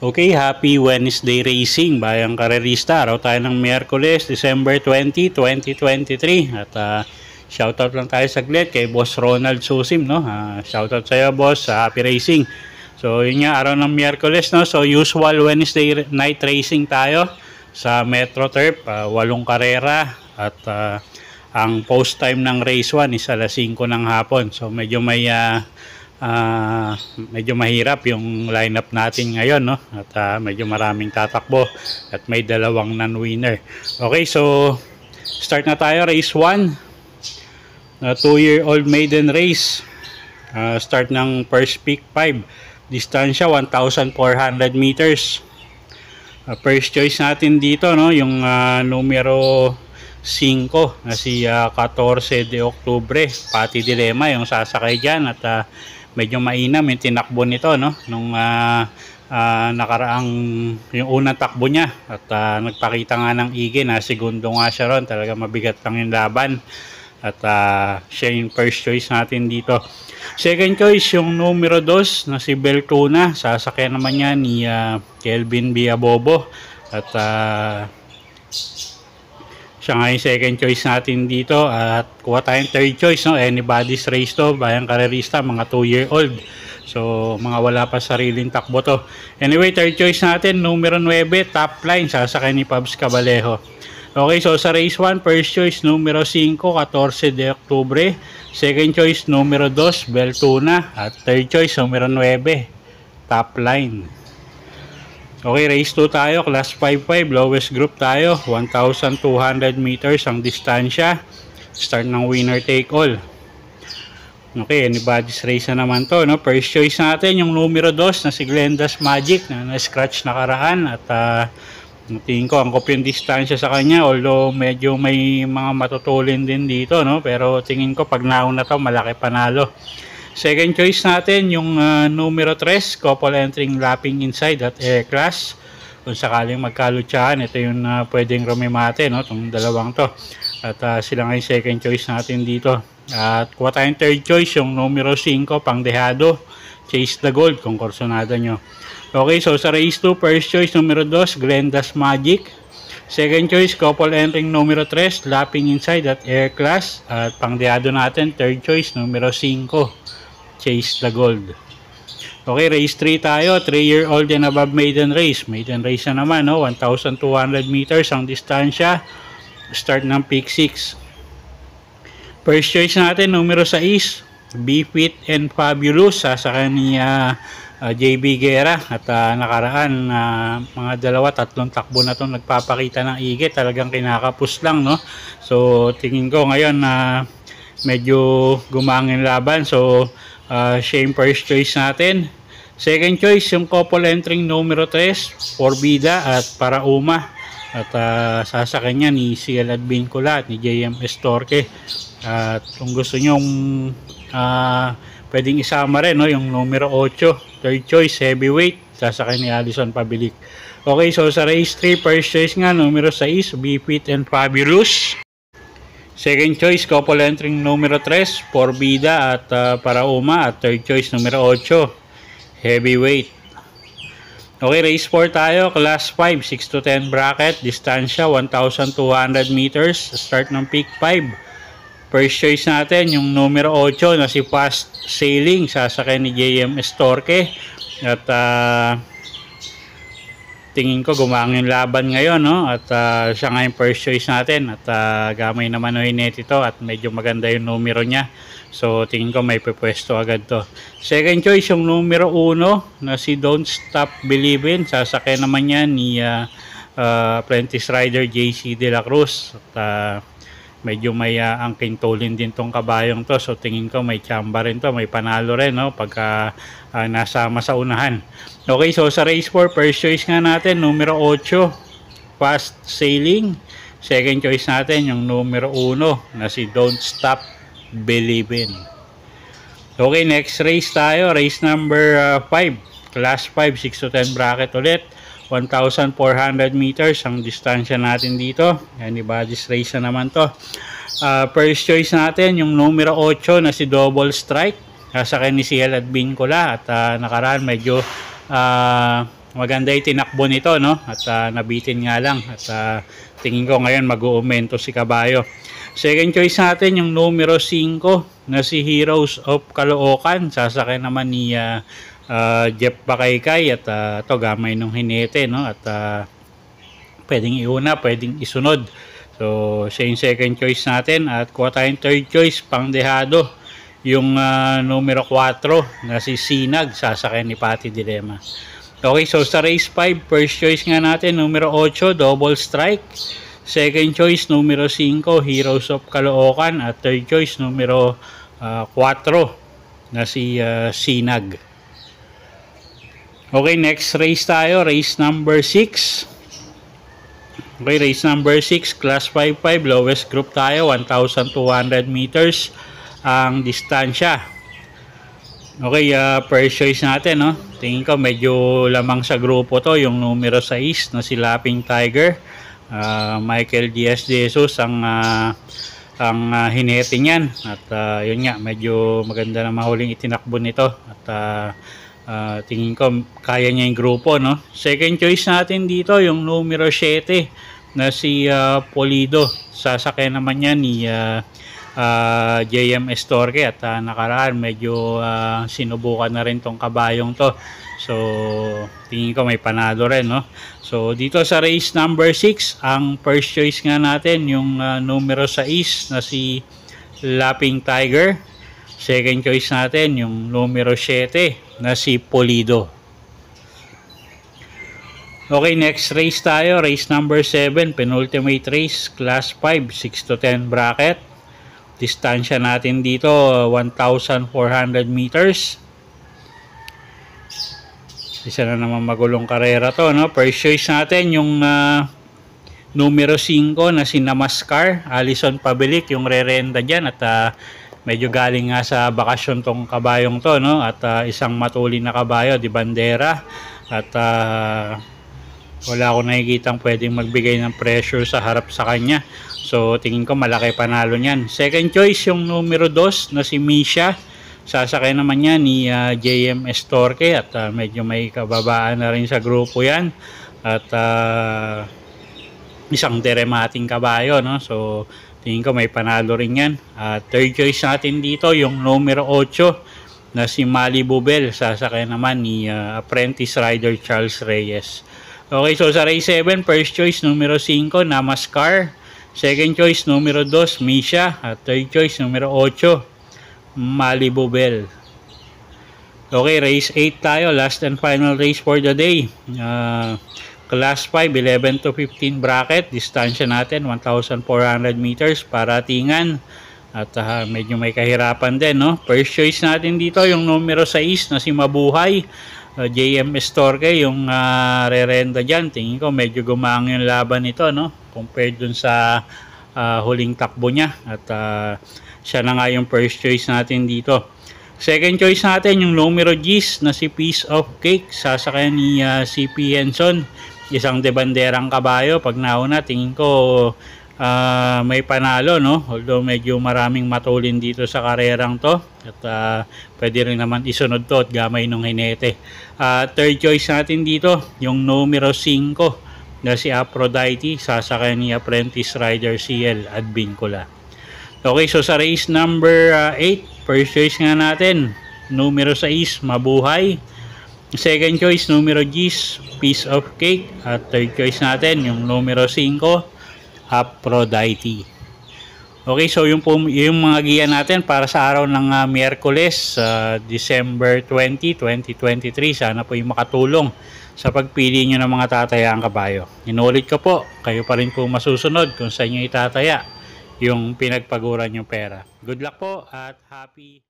Okay, happy Wednesday racing bayang karerista. Araw tayo ng Miyerkules, December 20, 2023. At shoutout lang tayo saglit kay Boss Ronald Susim, no? Shoutout sa iyo, boss, sa happy racing. So, yun nga, araw ng Miyerkules, no? So, usual Wednesday night racing tayo sa Metro Turf, 8 karera. At ang post time ng race 1 is alas 5 ng hapon. So, medyo mahirap yung lineup natin ngayon, no? At medyo maraming tatakbo at may dalawang non-winner. Okay, so start na tayo. Race 1, 2-year-old maiden race. Start ng first pick 5, distansya 1,400 meters. First choice natin dito, no, yung numero 5 na si 14 de Octubre, Pati Dilema yung sasakay dyan. At medyo mainam yung tinakbo nito, no, nung nakaraang yung unang takbo niya. At nagpakita nga ng igi na segundo nga siya ron. Talaga mabigat lang yung laban. At siya yung first choice natin dito. Second choice yung numero 2 na si Beltuna. Sasakyan naman niya ni Kelvin Biabobo. At siya nga yung second choice natin dito. At kuha tayong third choice, no? Anybody's race to, bayang karerista, mga 2-year-old. So, mga wala pa sariling takbo to. Anyway, third choice natin, numero 9, top line, sasakay ni Pabs Cabalejo. Okay, so sa race 1, first choice, numero 5, 14 de Octubre. Second choice, numero 2, Beltuna. At third choice, numero 9, top line. Okay, race 2 tayo, class 5-5, lowest group tayo, 1,200 meters ang distansya. Start ng winner take all. Okay, anybody's race na naman to, no? First choice natin yung numero 2 na si Glenda's Magic na na-scratch nakaraan. At tingin ko, angkop yung distansya sa kanya, although medyo may mga matutulin din dito, no? Pero tingin ko pag nauna to, malaki panalo. Second choice natin yung numero 3, couple entering lapping inside at air class. Kung sakaling magkalutsahan, ito yung pwedeng rumimate, no, itong dalawang to. At sila nga yung second choice natin dito. At kuha tayong third choice yung numero 5, Pangdehado, Chase the Gold, kung kursonada nyo. Okay, so sa race 2, first choice numero 2, Glenda's Magic. Second choice, couple entering numero 3, lapping inside at air class. At Pangdehado natin, third choice numero 5, Chase the Gold. Okay, race 3 tayo, 3-year-old and above maiden race. Maiden race na naman, no? 1,200 meters ang distansya. Start ng pick 6. First choice natin, numero 6, Be Fit and Fabulous. Sasakyan ni JB Guerra. At nakaraan, mga 2-3 takbo na itong nagpapakita ng igit. Talagang kinakapus lang, no? So, tingin ko ngayon medyo gumangin laban. So, siya yung first choice natin. Second choice yung couple entering numero 3, Forbida at Parauma. At sasakyan niya ni CL Advincula at ni JMS Torque. At kung gusto nyo pwedeng isama rin, no, yung numero 8, third choice, heavyweight, sasakyan ni Alison Pabilik. Okay, so sa race 3, first choice nga numero 6, Be Fit and Fabulous. Second choice, couple entering numero 3, Forbida at Parauma. At third choice, numero 8, heavyweight. Okay, race 4 tayo, class 5, 6 to 10 bracket, distansya 1,200 meters. Start ng pick 5. First choice natin, yung numero 8 na si Fast Sailing, sasakay ni JMS Torque. At tingin ko gumangin laban ngayon, no? At siya nga yung first choice natin. At gamay naman o hinet ito at medyo maganda yung numero niya. So tingin ko may pupwesto agad to. Second choice yung numero 1 na si Don't Stop Believin'. Sasakyan naman yan ni apprentice rider JC De La Cruz. At medyo may angking tulin din tong kabayong to. So tingin ko may chamba rin to, may panalo rin, no, pagka nasama sa unahan. Okay, so sa race 4, first choice nga natin numero 8, Fast Sailing. Second choice natin yung numero 1 na si Don't Stop Believin'. Okay, next race tayo. Race number 5. Class 5, 6 to 10 bracket ulit. 1,400 meters ang distansya natin dito. Anybody's race na naman to. First choice natin, yung numero 8 na si Double Strike. Sasakay ni CL at Bincula. At nakaraan medyo maganda yung tinakbo nito, no? At nabitin nga lang. At tingin ko ngayon mag-uumento si Kabayo. Second choice natin yung numero 5 na si Heroes of Caloocan. Sasakay naman ni Jeff Bakaykay at ito gamay nung hinete, no? At pwedeng iuna, pwedeng isunod. So siya yung second choice natin. At kuha tayong third choice, pangdehado, yung numero 4 na si Sinag. Sasakay ni Patty Dilema. Okay, so sa race 5, first choice nga natin numero 8, Double Strike. Second choice, numero 5, Heroes of Caloocan. At third choice, numero 4 na si Sinag. Okay, next race tayo. Race number 6. Okay, race number 6, Class 5-5. Lowest group tayo, 1,200 meters ang distansya. Okay, first choice natin, no? Tingin ko medyo lamang sa grupo to. Yung numero 6 na si Laping Tiger. Michael Diaz de Jesus ang hinete niyan. At yun nga, medyo maganda na mahuling itinakbo nito. At tingin ko kaya niya yung grupo, no? Second choice natin dito yung numero 7 na si Polido. Sasakay naman niya ni JM Estorque. At nakaraan medyo sinubukan na rin tong kabayong to. So tingin ko may panalo rin, no? So dito sa race number 6, ang first choice nga natin yung numero 6 na si Laping Tiger. Second choice natin yung numero 7 na si Polido. Okay, next race tayo. Race number 7, penultimate race, Class 5, 6 to 10 bracket. Distansya natin dito 1,400 meters. Isa na naman magulong karera to, no? First choice natin yung numero 5 na si Namaskar, Alison Pabilik, yung re-renda dyan. At medyo galing nga sa bakasyon tong kabayong to, no? At isang matulin na kabayo, di bandera. At wala akong nakikitang pwedeng magbigay ng pressure sa harap sa kanya. So tingin ko malaki panalo niyan. Second choice yung numero 2 na si Misha. Sasakay naman niya ni JM Estorque. At medyo may kababaan na rin sa grupo yan. At isang deremating kabayo, no? So tingin ko may panalo rin yan. Third choice natin dito yung numero 8 na si Malibu Bell. Sasakay naman ni apprentice rider Charles Reyes. Okay, so sa race 7, first choice numero 5 Namaskar. Second choice numero 2 Misha. At third choice numero 8 Malibu Bell. Okay, race 8 tayo. Last and final race for the day. Class 5, 11 to 15 bracket. Distansya natin 1,400 meters. Paratingan. At medyo may kahirapan din, no? First choice natin dito yung numero 6 na si Mabuhay. JM Estorque yung re-renda dyan. Tingin ko medyo gumang yung laban nito, no? Compared dun sa huling takbo niya. At siya na nga yung first choice natin dito. Second choice natin yung numero 10 na si Piece of Cake. Sasakay ni CP Henson. Isang debanderang kabayo. Pag nauna, tingin ko may panalo, no? Although medyo maraming matulin dito sa karerang to. At pwede rin naman isunod to at gamay nung hinete. Third choice natin dito yung numero 5 na si Aphrodite. Sasakay ni apprentice rider CL at Bincula. Okay, so sa race number 8, first choice nga natin numero 6 Mabuhay. Second choice numero 10 Piece of Cake. At third choice natin yung numero 5 Aphrodite. Okay, so yung mga giya natin para sa araw ng Miyerkules, December 20, 2023. Sana po yung makatulong sa pagpili nyo ng mga tatayaang kabayo. Inulit ko po, kayo pa rin po masusunod kung saan nyo itataya yung pinagpaguran yung pera. Good luck po at happy